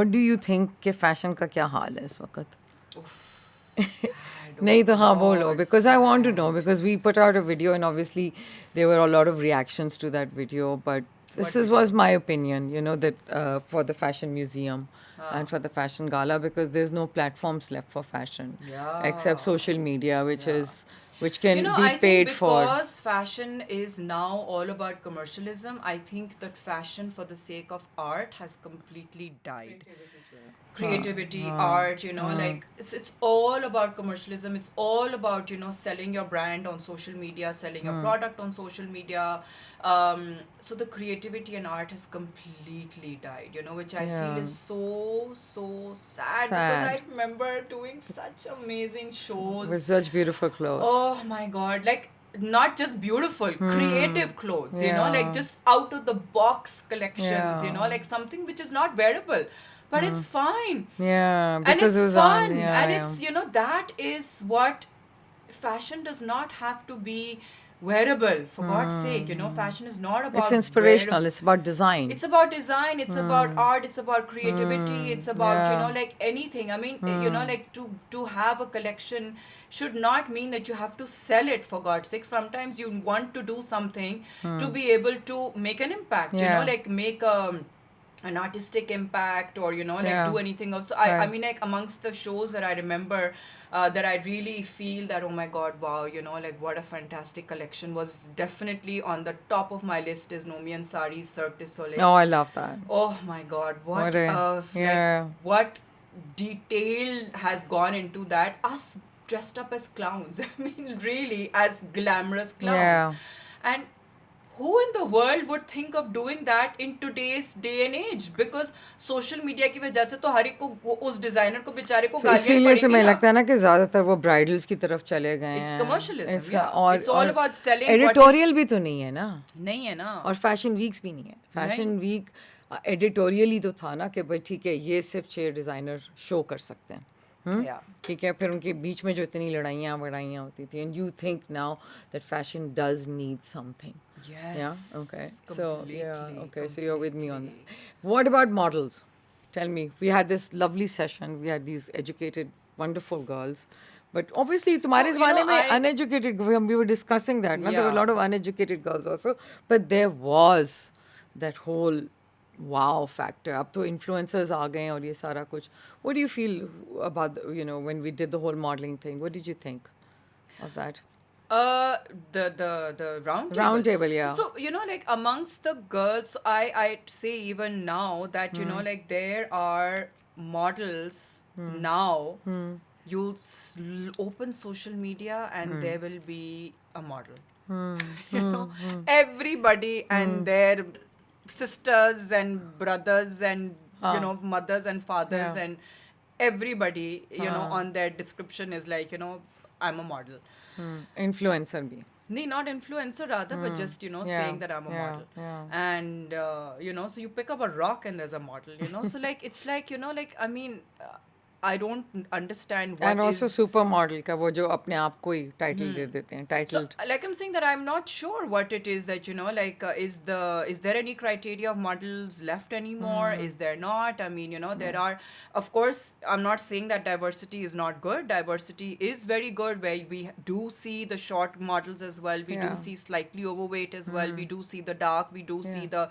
What do you think कि fashion का क्या हाल है इस वक्त? Sad, नहीं तो हाँ oh बोलो, God, because I want to know, sad. because we put out a video and obviously there were a lot of reactions to that video, but What was video? my opinion, you know, that for the fashion museum Ah. and for the fashion gala, because there's no platforms left for fashion except Yeah. social media, Yeah. which can be I think paid for. because fashion is now all about commercialism, I think that fashion for the sake of art has completely died. Creativity, art, like it's all about commercialism. It's all about, selling your brand on social media, selling your product on social media. So the creativity and art has completely died, which I feel Yeah. is so, so sad, because I Sad. remember doing such amazing shows. With such beautiful clothes. Oh my god, like not just beautiful, creative clothes, like Yeah. just out of the box collections, Yeah. like something which is not wearable, but it's fine. Yeah, And because it's it was on. fun. Yeah, And yeah. it's, that is what fashion does not have to be wearable, for God's sake. Fashion is not It's about inspirational. It's about design. it's about design, it's about art, it's about creativity, it's about, Yeah. like anything. I mean, like to have a collection should not mean that you have to sell it, for God's sake. Sometimes you want to do something to be able to make an impact, Yeah. like make an artistic impact, or like Yeah. do anything else. So I Right. mean, like amongst the shows that I remember, that I really feel that, oh my god, wow, like what a fantastic collection, was definitely on the top of my list is Nomi Ansari's Cirque du Soleil. Oh, I love that. Oh my god, What a- like yeah. what detail has gone into that, us dressed up as clowns. I mean, really, as glamorous clowns. Yeah. And who in the world would think of doing that in today's day and age? Because social media की वजह से तो हर एक को उस designer को बेचारे को So गालियां इसीलिए पड़ेंगी तो मैं ना. लगता है ना कि ज्यादातर वो ब्राइडल्स की तरफ चले गए It's हैं. commercialism, yeah. और It's all about selling what editorial is- भी तो नहीं है ना. नहीं है ना. और फैशन वीक्स भी नहीं है. फैशन वीक एडिटोरियल ही तो था ना कि भाई ठीक है ये सिर्फ 6 डिज़ाइनर शो कर सकते हैं. Yeah. ठीक है, फिर उनके बीच में जो इतनी लड़ाइयाँ होती थी, and you think now that fashion does need something. Yes. Yeah, okay. So, yeah, completely, okay, so you're with me on that. completely. What about models? Tell me. We had this lovely session. We had these educated, wonderful girls. But obviously, तुम्हारे ज़माने में uneducated, we were discussing that. No? There were a Yeah. lot of uneducated girls also. But there was that whole wow factor. अब तो influencers आ गए और ये सारा कुछ. What do you feel about, when we did the whole modeling thing? What did you think of that? The round table. Round table, yeah. So like amongst the girls, I'd say even now that like there are models now. You'll open social media and there will be a model. Everybody and their sisters and brothers and mothers and fathers Yeah. and everybody on their description is like I'm a model. Influencer भी. Nee, not influencer rather, but just, Yeah, saying that I'm a model. yeah. And, so you pick up a rock and there's a model, so like, it's like, like, I mean, I don't understand what And also is- supermodel का वो जो अपने आप को ही title दे देते हैं, So, titled. like I'm saying that I'm not sure what it is that, like, is there any criteria of models left anymore? Is there not? I mean, there are, of course, I'm not saying that diversity is not good. Diversity is very good, where we do see the short models as well. We Yeah. do see slightly overweight as well. We do see the dark. We do see the,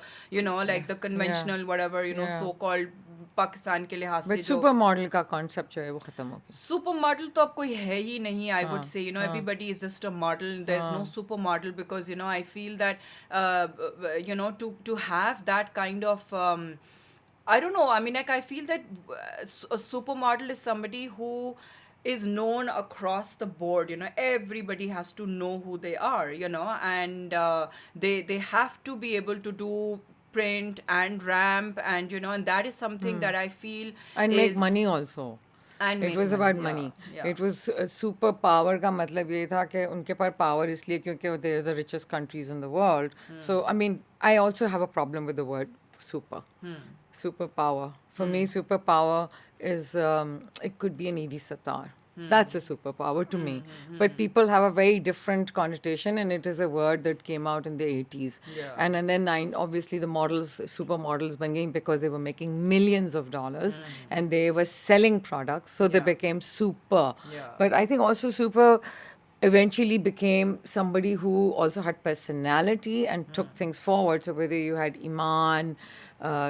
like the conventional, whatever, Yeah. so-called Pakistan के लिहाज से But supermodel का concept जो है वो खत्म हो गया. सुपर मॉडल तो अब कोई है ही नहीं. I would say everybody is just a model. There's no super model, because I feel that to have that kind of I don't know, I mean, like I feel that a supermodel is somebody who is known across the board. Everybody has to know who they are, and they have to be able to do print and ramp, and and that is something that I feel And is, make money also. and It make was about money. yeah. It was super power का मतलब ये था कि उनके पास power इसलिए क्योंकि they are the richest countries in the world. So I mean, I also have a problem with the word super. Superpower. For me, superpower is it could be an Edhi Sattar. That's a superpower to me. But people have a very different connotation, and it is a word that came out in the 80s. Yeah. And then obviously the models, supermodels, became because they were making millions of dollars and they were selling products, so they Yeah. became super. Yeah. But I think also super eventually became somebody who also had personality and took things forward. So whether you had Iman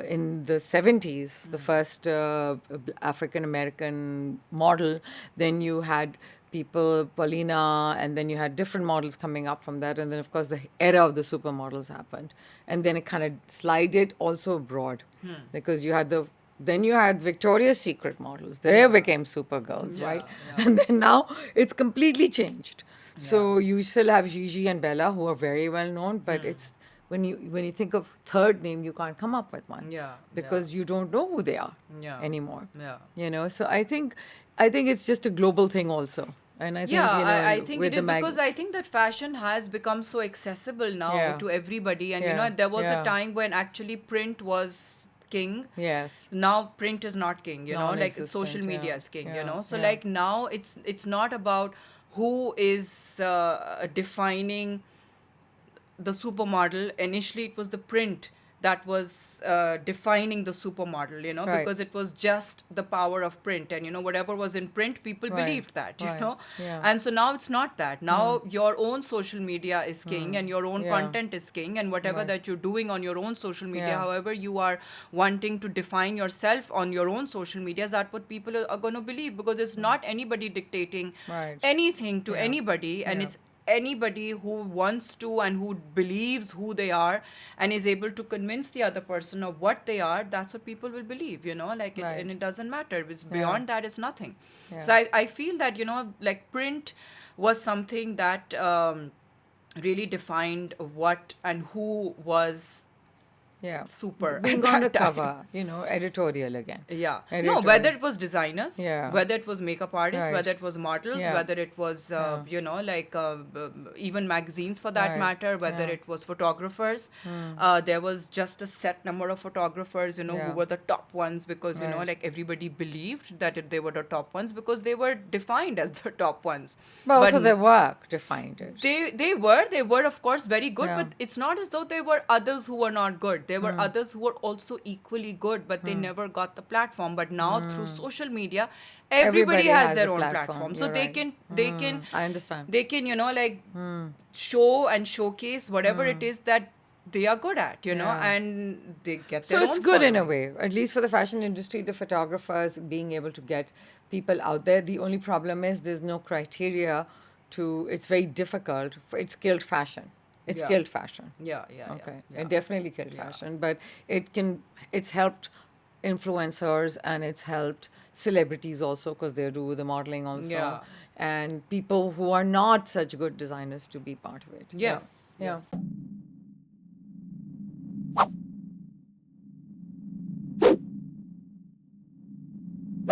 in the 70s, the first African American model, then you had people, Paulina, and then you had different models coming up from that. And then, of course, the era of the supermodels happened. And then it kind of slided also abroad because you had then you had Victoria's Secret models. They became supergirls, right? yeah. And then now it's completely changed. So you still have Gigi and Bella, who are very well known, but it's when you think of third name, you can't come up with one. Yeah, Because you don't know who they are Yeah. anymore. Yeah. So I think it's just a global thing also. And I think, Yeah, I think with it the is because I think that fashion has become so accessible now Yeah. to everybody. And Yeah, there was a yeah. time when actually print was king. Yes. Now print is not king, like it's social Non-existent, media yeah. is king, Yeah, So yeah. like now it's not about who is defining the supermodel. Initially it was the print that was defining the supermodel, Right. because it was just the power of print, and whatever was in print, people Right. believed that, Right. Yeah. and so now it's not that. Now your own social media is king, and your own Yeah. content is king, and whatever Right. that you're doing on your own social media, Yeah. however you are wanting to define yourself on your own social media, is that what people are going to believe, because it's not anybody dictating Right. anything to Yeah. anybody, and Yeah. it's anybody who wants to and who believes who they are and is able to convince the other person of what they are. That's what people will believe, like Right. and it doesn't matter. It's Yeah. beyond that, it's nothing. Yeah. So I feel that, like print was something that really defined what and who was Yeah. super Being at on the that time. cover, editorial again. Yeah. No, Editorial. whether it was designers, Yeah. whether it was makeup artists, Right. whether it was models, Yeah. whether it was, like even magazines for that Right. matter, whether Yeah. it was photographers. There was just a set number of photographers, Yeah. who were the top ones because, Right. like everybody believed that they were the top ones because they were defined as the top ones. But also their work defined it. They were of course very good, Yeah. but it's not as though there were others who were not good. There were others who were also equally good, but they never got the platform. But now through social media, everybody has their a own platform. platform, so You're they right. can I understand. they can like show and showcase whatever it is that they are good at, Yeah. and they get So their it's own good in a following. way, at least for the fashion industry, the photographers being able to get people out there. The only problem is there's no criteria it's very difficult. It's skilled fashion. It's Yeah. skilled fashion. Yeah. Okay. Yeah. It definitely killed fashion, but it's helped influencers and it's helped celebrities also because they do the modeling also. Yeah. And people who are not such good designers to be part of it. Yes. Yeah. Yes.